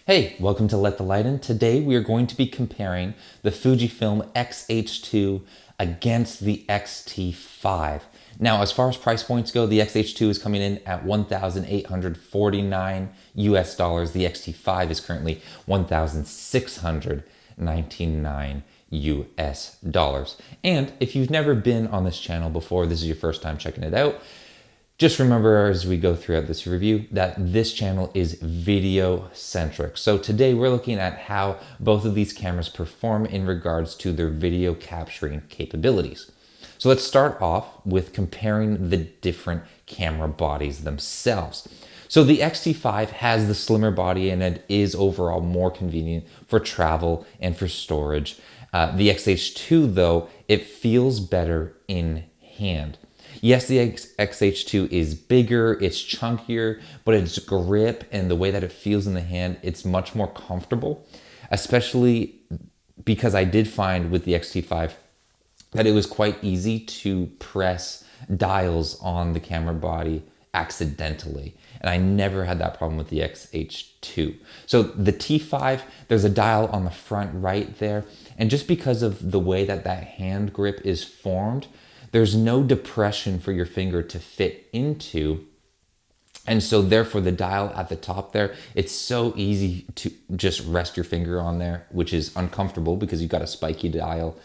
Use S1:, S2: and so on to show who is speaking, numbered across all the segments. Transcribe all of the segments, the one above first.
S1: Hey, welcome to Let the Light In. Today we are going to be comparing the Fujifilm X-H2 against the X-T5. Now, as far as price points go, the X-H2 is coming in at $1,849 US dollars. The X-T5 is currently $1,699 US dollars. And if you've never been on this channel before, this is your first time checking it out, just remember as we go throughout this review that this channel is video centric. So today we're looking at how both of these cameras perform in regards to their video capturing capabilities. So let's start off with comparing the different camera bodies themselves. So the X-T5 has the slimmer body and it is overall more convenient for travel and for storage. The X-H2 though, it feels better in hand. Yes, the X-H2 is bigger, it's chunkier, but its grip and the way that it feels in the hand, it's much more comfortable, especially because I did find with the X-T5 that it was quite easy to press dials on the camera body accidentally. And I never had that problem with the X-H2. So the T5, there's a dial on the front right there. And just because of the way that that hand grip is formed, there's no depression for your finger to fit into. And so therefore the dial at the top there, it's so easy to just rest your finger on there, which is uncomfortable because you've got a spiky dial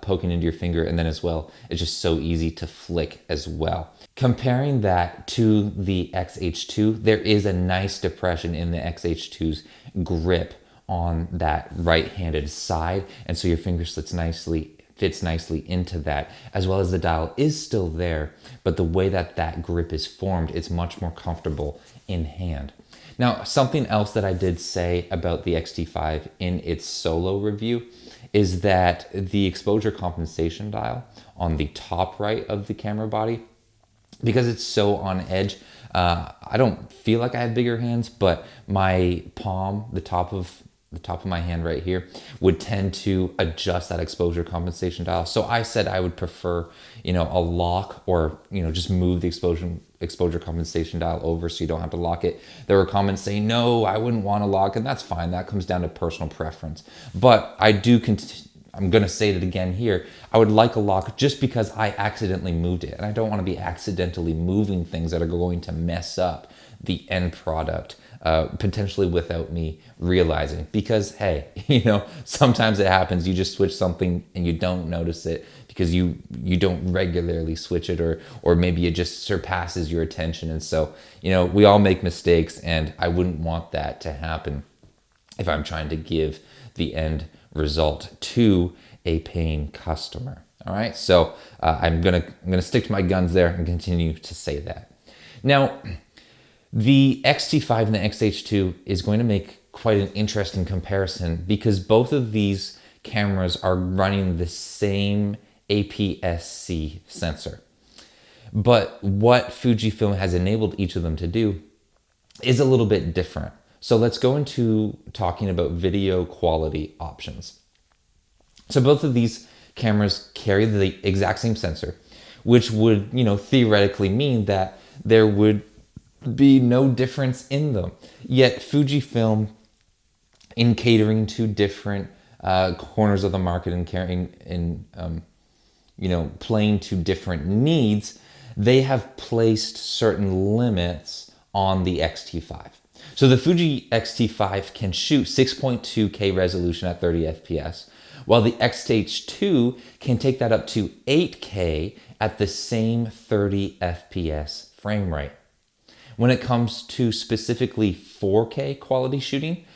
S1: poking into your finger. And then as well, it's just so easy to flick as well. Comparing that to the X-H2, there is a nice depression in the X-H2's grip on that right-handed side. And so your finger fits nicely into that, as well as the dial is still there, but the way that that grip is formed, it's much more comfortable in hand. Now, something else that I did say about the X-T5 in its solo review is that the exposure compensation dial on the top right of the camera body, because it's so on edge, I don't feel like I have bigger hands, but my palm, the top of my hand right here, would tend to adjust that exposure compensation dial. So I said I would prefer, a lock, or, just move the exposure compensation dial over so you don't have to lock it. There were comments saying, no, I wouldn't want to lock, and that's fine. That comes down to personal preference. But I'm going to say it again here. I would like a lock just because I accidentally moved it. And I don't want to be accidentally moving things that are going to mess up the end product, potentially without me realizing. Because, hey, sometimes it happens. You just switch something and you don't notice it because you don't regularly switch it, or maybe it just surpasses your attention. And so, we all make mistakes, and I wouldn't want that to happen if I'm trying to give the end result to a paying customer. All right, so I'm gonna stick to my guns there and continue to say that. Now, the X-T5 and the X-H2 is going to make quite an interesting comparison because both of these cameras are running the same APS-C sensor. But what Fujifilm has enabled each of them to do is a little bit different. So let's go into talking about video quality options. So both of these cameras carry the exact same sensor, which would, theoretically mean that there would be no difference in them. Yet Fujifilm, in catering to different corners of the market and playing to different needs, they have placed certain limits on the X-T5. So the Fuji X-T5 can shoot 6.2K resolution at 30 FPS, while the X-H2 can take that up to 8K at the same 30 FPS frame rate. When it comes to specifically 4K quality shooting,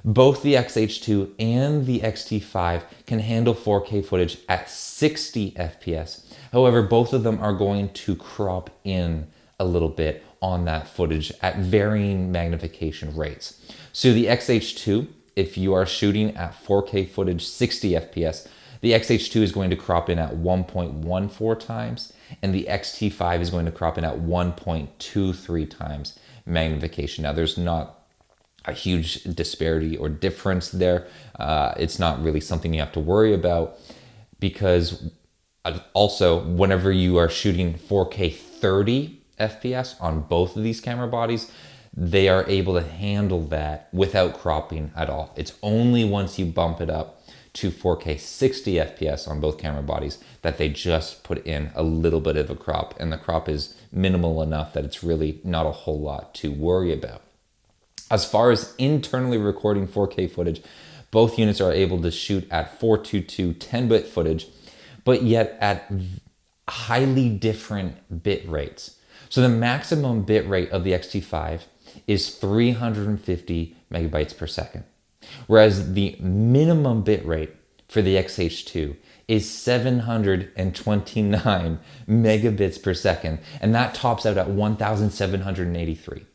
S1: both the X-H2 and the X-T5 can handle 4K footage at 60 FPS. However, both of them are going to crop in a little bit on that footage at varying magnification rates. So the X-H2, if you are shooting at 4K footage, 60 FPS, the X-H2 is going to crop in at 1.14 times, and the X-T5 is going to crop in at 1.23 times magnification. Now, there's not a huge disparity or difference there. It's not really something you have to worry about, because also, whenever you are shooting 4K 30 FPS on both of these camera bodies, they are able to handle that without cropping at all. It's only once you bump it up to 4K 60 FPS on both camera bodies that they just put in a little bit of a crop, and the crop is minimal enough that it's really not a whole lot to worry about. As far as internally recording 4K footage, both units are able to shoot at 422 10-bit footage, but yet at highly different bit rates. So the maximum bit rate of the X-T5 is 350 megabytes per second, whereas the minimum bit rate for the X-H2 is 729 megabits per second, and that tops out at 1,783.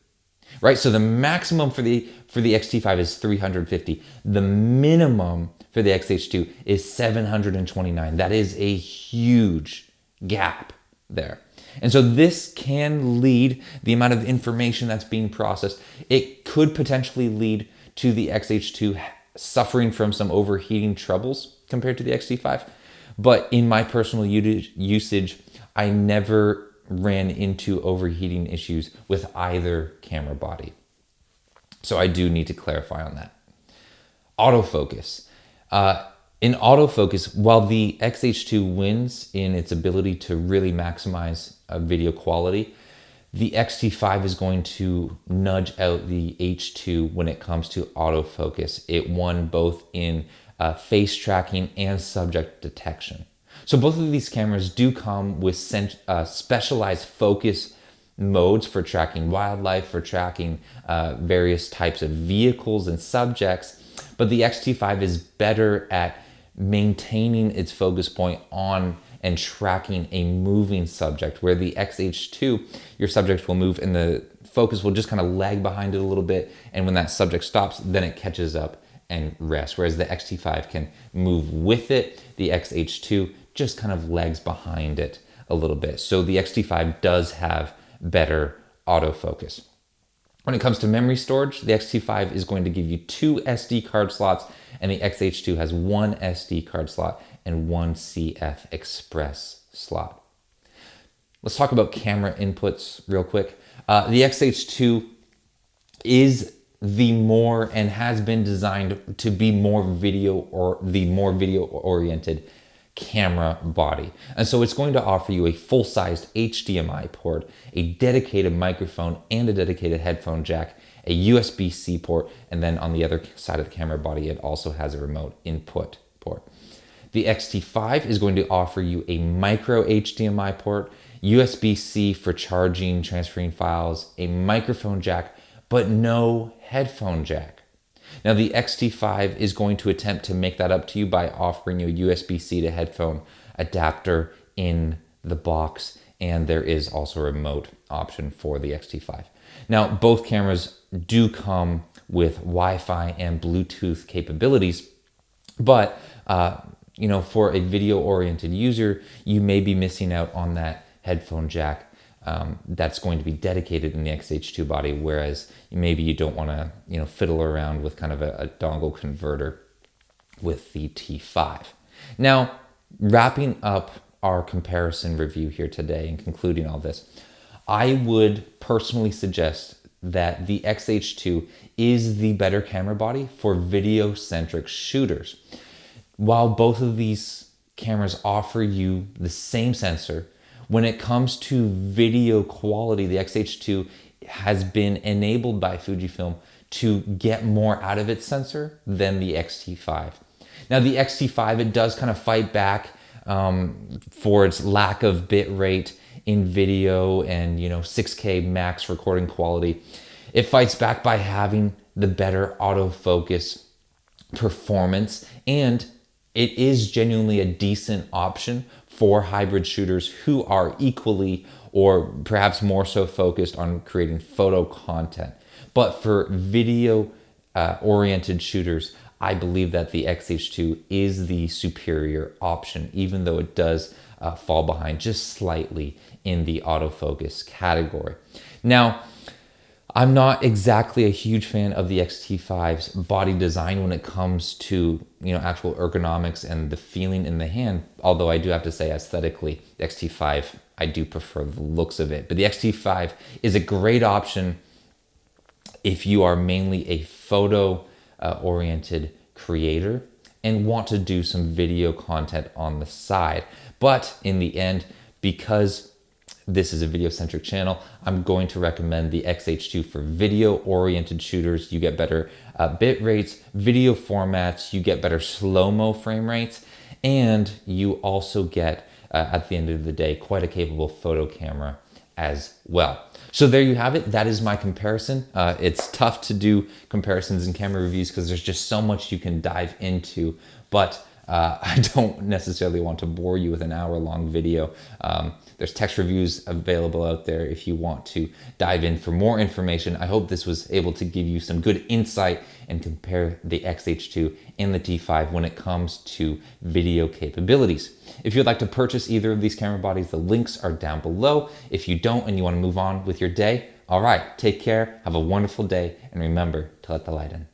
S1: Right, so the maximum for the X-T5 is 350. The minimum for the X-H2 is 729. That is a huge gap there. And so this can lead, the amount of information that's being processed, it could potentially lead to the X-H2 suffering from some overheating troubles compared to the X-T5. But in my personal usage, I never ran into overheating issues with either camera body. So I do need to clarify on that. Autofocus. In autofocus, while the X-H2 wins in its ability to really maximize video quality, the X-T5 is going to nudge out the H2 when it comes to autofocus. It won both in face tracking and subject detection. So both of these cameras do come with specialized focus modes for tracking wildlife, for tracking various types of vehicles and subjects, but the X-T5 is better at maintaining its focus point on and tracking a moving subject, where the X-H2, your subject will move and the focus will just kind of lag behind it a little bit, and when that subject stops, then it catches up and rests, whereas the X-T5 can move with it. The X-H2 just kind of lags behind it a little bit. So the X-T5 does have better autofocus. When it comes to memory storage, the X-T5 is going to give you 2 SD card slots, and the X-H2 has 1 SD card slot and 1 CF Express slot. Let's talk about camera inputs real quick. The X-H2 is the more, and has been designed to be more video, or the more video oriented camera body. And so it's going to offer you a full-sized HDMI port, a dedicated microphone and a dedicated headphone jack, a USB-C port, and then on the other side of the camera body, it also has a remote input port. The X-T5 is going to offer you a micro HDMI port, USB-C for charging, transferring files, a microphone jack, but no headphone jack. Now the X-T5 is going to attempt to make that up to you by offering you a USB-C to headphone adapter in the box, and there is also a remote option for the X-T5. Now both cameras do come with Wi-Fi and Bluetooth capabilities, but for a video-oriented user, you may be missing out on that headphone jack that's going to be dedicated in the X-H2 body, whereas maybe you don't want to fiddle around with kind of a dongle converter with the T5. Now, wrapping up our comparison review here today and concluding all this, I would personally suggest that the X-H2 is the better camera body for video-centric shooters. While both of these cameras offer you the same sensor, when it comes to video quality, the X-H2 has been enabled by Fujifilm to get more out of its sensor than the X-T5. Now the X-T5, it does kind of fight back for its lack of bit rate in video and 6K max recording quality. It fights back by having the better autofocus performance, and it is genuinely a decent option for hybrid shooters who are equally or perhaps more so focused on creating photo content. But for video oriented shooters, I believe that the X-H2 is the superior option, even though it does fall behind just slightly in the autofocus category. Now, I'm not exactly a huge fan of the X-T5's body design when it comes to actual ergonomics and the feeling in the hand, although I do have to say aesthetically, the X-T5, I do prefer the looks of it. But the X-T5 is a great option if you are mainly a photo oriented creator and want to do some video content on the side. But in the end, because this is a video-centric channel, I'm going to recommend the X-H2 for video-oriented shooters. You get better bit rates, video formats, you get better slow-mo frame rates, and you also get, at the end of the day, quite a capable photo camera as well. So there you have it. That is my comparison. It's tough to do comparisons and camera reviews because there's just so much you can dive into, but I don't necessarily want to bore you with an hour-long video. There's text reviews available out there if you want to dive in for more information. I hope this was able to give you some good insight and compare the X-H2 and the T5 when it comes to video capabilities. If you'd like to purchase either of these camera bodies, the links are down below. If you don't and you want to move on with your day, all right, take care, have a wonderful day, and remember to let the light in.